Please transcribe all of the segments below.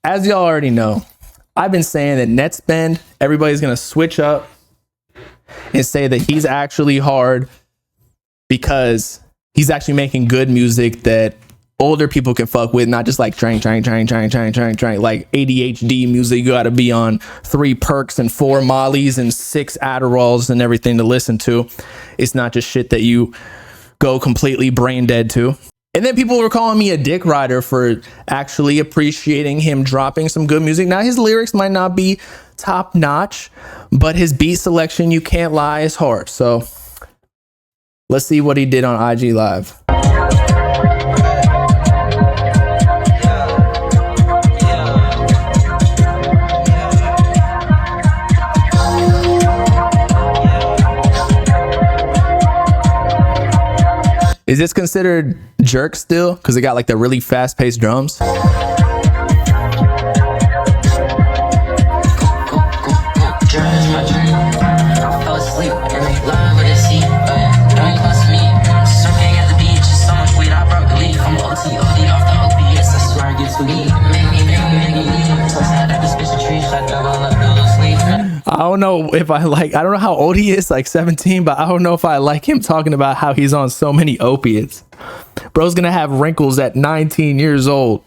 As y'all already know, I've been saying that Nettspend, everybody's going to switch up and say that he's actually hard because he's actually making good music that older people can fuck with, not just like like ADHD music. You got to be on 3 perks and 4 mollies and 6 Adderalls and everything to listen to. It's not just shit that you go completely brain dead to. And then people were calling me a dick rider for actually appreciating him dropping some good music. Now, his lyrics might not be top notch, but his beat selection, you can't lie, is hard. So let's see what he did on IG Live. Is this considered jerk still? Because it got like the really fast-paced drums. I don't know if I don't know how old he is, like 17, but I don't know if I like him talking about how he's on so many opiates. Bro's gonna have wrinkles at 19 years old.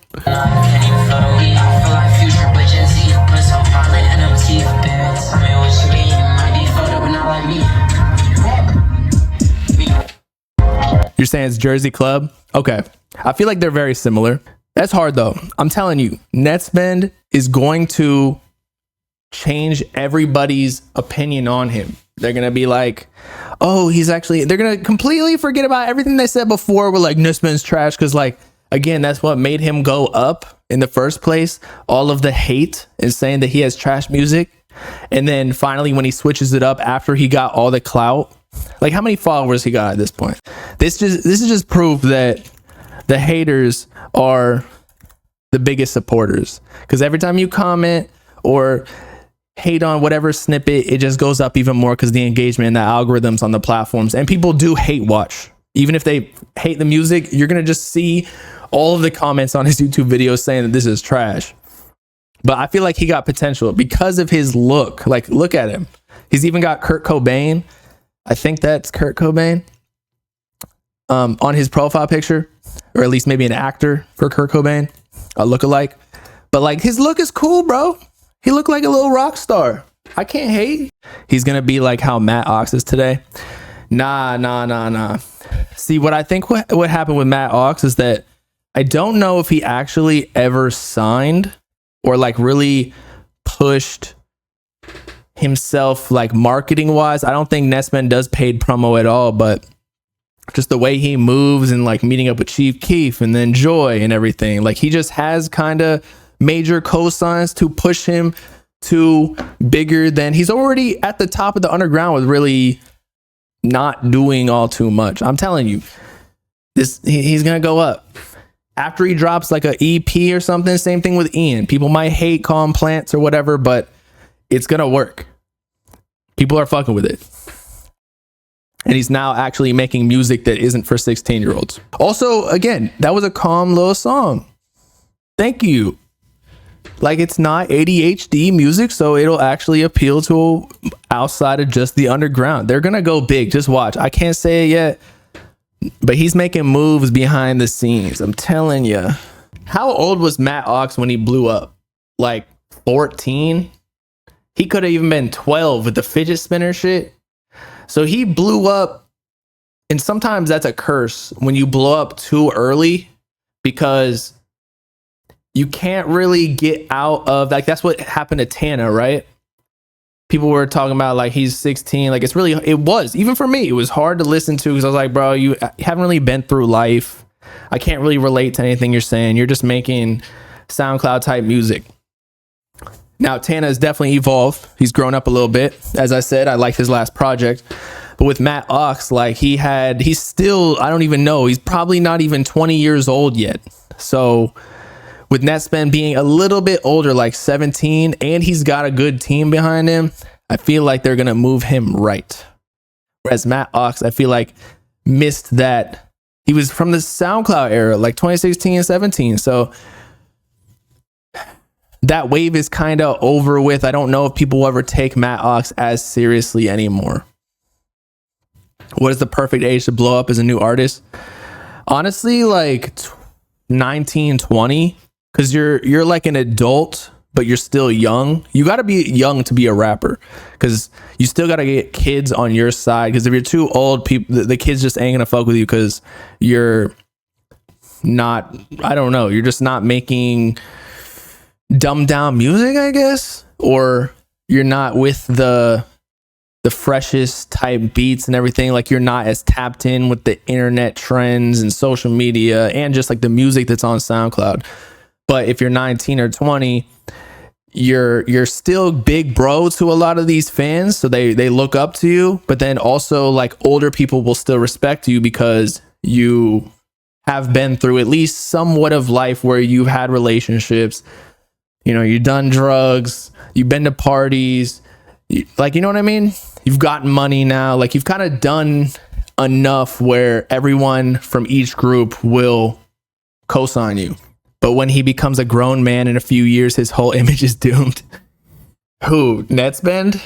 You're saying it's Jersey Club? Okay. I feel like they're very similar. That's hard though. I'm telling you, Nettspend is going to change everybody's opinion on him. They're gonna be like, oh, they're gonna completely forget about everything they said before. We're like, Nettspend's trash, because like, again, that's what made him go up in the first place. All of the hate and saying that he has trash music. And then finally, when he switches it up after he got all the clout, like how many followers he got at this point? This is just proof that the haters are the biggest supporters, because every time you comment or hate on whatever snippet, it just goes up even more because the engagement and the algorithms on the platforms. And people do hate watch. Even if they hate the music, you're gonna just see all of the comments on his YouTube videos saying that this is trash. But I feel like he got potential because of his look. Like, look at him. He's even got Kurt Cobain. I think that's Kurt Cobain on his profile picture, or at least maybe an actor for Kurt Cobain, a lookalike. But like, his look is cool, bro. He looked like a little rock star. I can't hate. He's gonna be like how Matt Ox is today. Nah. See, what I think what happened with Matt Ox is that I don't know if he actually ever signed or like really pushed himself like marketing wise. I don't think Nettspend does paid promo at all, but just the way he moves and like meeting up with Chief Keef and then Joy and everything, like he just has kind of major cosigns to push him to bigger than he's already at the top of the underground with really not doing all too much. I'm telling you, he's gonna go up after he drops like a EP or something. Same thing with Ian. People might hate calm plants or whatever, but it's gonna work. People are fucking with it. And he's now actually making music that isn't for 16-year-olds. Also, again, that was a calm little song. Thank you. Like, it's not ADHD music, so it'll actually appeal to outside of just the underground. They're gonna go big. Just watch. I can't say it yet, but he's making moves behind the scenes. I'm telling you. How old was Matt Ox when he blew up? Like 14? He could have even been 12 with the fidget spinner shit. So he blew up, and sometimes that's a curse when you blow up too early, because you can't really get out of, like, that's what happened to Tana, right? People were talking about like he's 16. Like, it was, even for me, it was hard to listen to, because I was like, bro, you haven't really been through life. I can't really relate to anything you're saying. You're just making SoundCloud type music. Now, Tana has definitely evolved. He's grown up a little bit. As I said, I like his last project. But with Matt Ox, like he's still, I don't even know. He's probably not even 20 years old yet. So with Nettspend being a little bit older, like 17, and he's got a good team behind him, I feel like they're going to move him right. Whereas Matt Ox, I feel like missed that. He was from the SoundCloud era, like 2016 and 17. So that wave is kind of over with. I don't know if people will ever take Matt Ox as seriously anymore. What is the perfect age to blow up as a new artist? Honestly, like 19, 20, because you're like an adult, but you're still young. You got to be young to be a rapper, because you still got to get kids on your side. Because if you're too old, people, the kids just ain't gonna fuck with you, because you're not, I don't know, you're just not making dumbed down music, I guess, or you're not with the freshest type beats and everything. Like, you're not as tapped in with the internet trends and social media and just like the music that's on SoundCloud. But if you're 19 or 20, you're still big bro to a lot of these fans, so they look up to you. But then also, like, older people will still respect you because you have been through at least somewhat of life where you've had relationships, you know, you've done drugs, you've been to parties, like, you know what I mean? You've gotten money now, like, you've kind of done enough where everyone from each group will co-sign you. But when he becomes a grown man in a few years, his whole image is doomed. Who? Nettspend?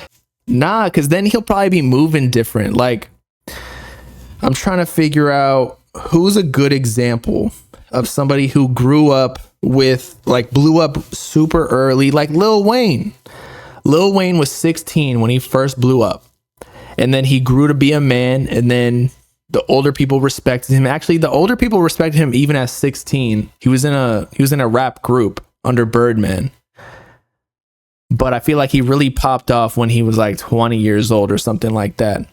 Nah, because then he'll probably be moving different. Like, I'm trying to figure out who's a good example of somebody who grew up with, like, blew up super early, like Lil Wayne. Lil Wayne was 16 when he first blew up. And then he grew to be a man, and then the older people respected him. Actually, the older people respected him even at 16. He was in a rap group under Birdman. But I feel like he really popped off when he was like 20 years old or something like that.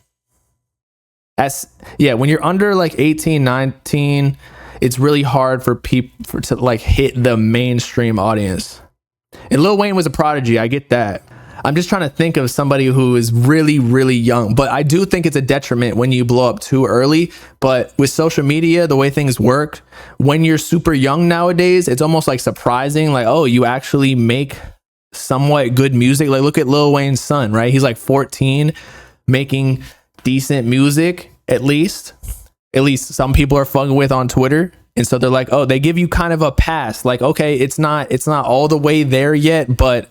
When you're under like 18, 19, it's really hard for people to like hit the mainstream audience. And Lil Wayne was a prodigy, I get that. I'm just trying to think of somebody who is really, really young. But I do think it's a detriment when you blow up too early. But with social media, the way things work, when you're super young nowadays, it's almost like surprising. Like, oh, you actually make somewhat good music. Like, look at Lil Wayne's son, right? He's like 14, making decent music, at least some people are fucking with on Twitter. And so they're like, oh, they give you kind of a pass. Like, okay, it's not all the way there yet, but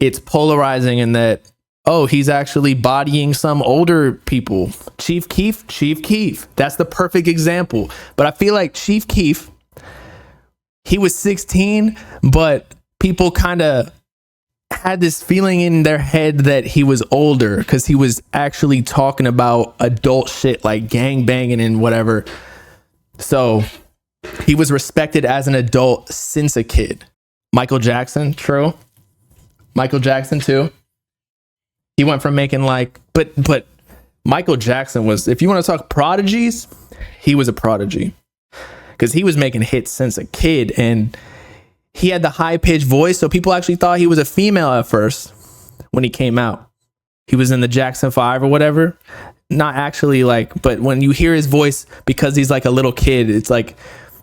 it's polarizing in that, oh, he's actually bodying some older people. Chief Keef. That's the perfect example. But I feel like Chief Keef, he was 16, but people kind of had this feeling in their head that he was older because he was actually talking about adult shit like gang banging and whatever. So he was respected as an adult since a kid. Michael Jackson, true. Michael Jackson too. He went from making like, but Michael Jackson was, if you want to talk prodigies, he was a prodigy because he was making hits since a kid, and he had the high pitched voice. So people actually thought he was a female at first when he came out. He was in the Jackson 5 or whatever. Not actually, like, but when you hear his voice, because he's like a little kid, it's like,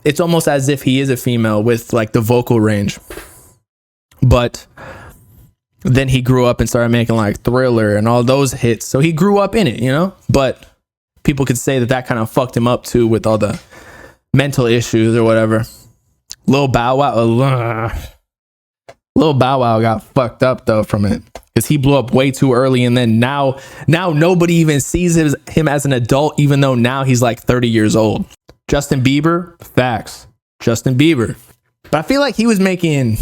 it's almost as if he is a female with like the vocal range. But then he grew up and started making like Thriller and all those hits. So he grew up in it, you know? But people could say that kind of fucked him up too with all the mental issues or whatever. Lil Bow Wow got fucked up though from it because he blew up way too early. And then now nobody even sees him as an adult, even though now he's like 30 years old. Justin Bieber, facts. Justin Bieber. But I feel like he was making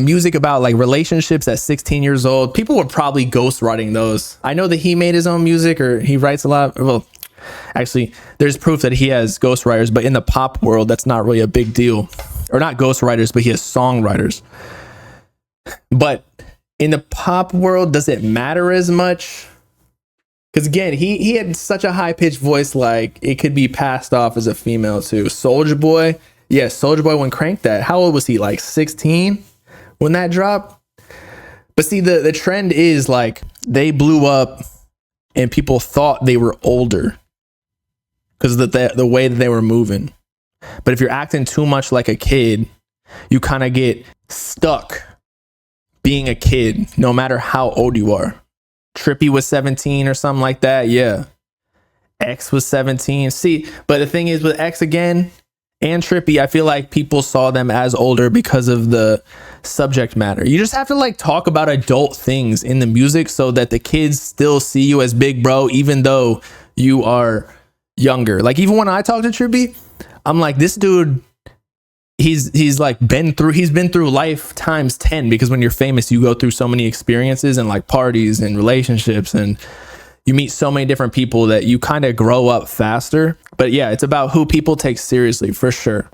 music about like relationships at 16 years old. People were probably ghostwriting those. I know that he made his own music, or he writes a lot. Well, actually, there's proof that he has ghostwriters, but in the pop world, that's not really a big deal. Or not ghostwriters, but he has songwriters. But in the pop world, does it matter as much? Because again, he had such a high-pitched voice, like it could be passed off as a female too. Soulja Boy. Yeah, Soulja Boy when Crank That. How old was he? Like 16 when that dropped? But see, the trend is like they blew up and people thought they were older because of the way that they were moving. But if you're acting too much like a kid, you kind of get stuck being a kid no matter how old you are. Trippy was 17 or something like that. Yeah. X was 17. See, but the thing is with X again, and Trippy, I feel like people saw them as older because of the subject matter. You just have to like talk about adult things in the music so that the kids still see you as big bro, even though you are younger. Like even when I talk to Trippy, I'm like, this dude, he's like been through life times 10, because when you're famous, you go through so many experiences and like parties and relationships, and you meet so many different people that you kind of grow up faster. But yeah, it's about who people take seriously for sure.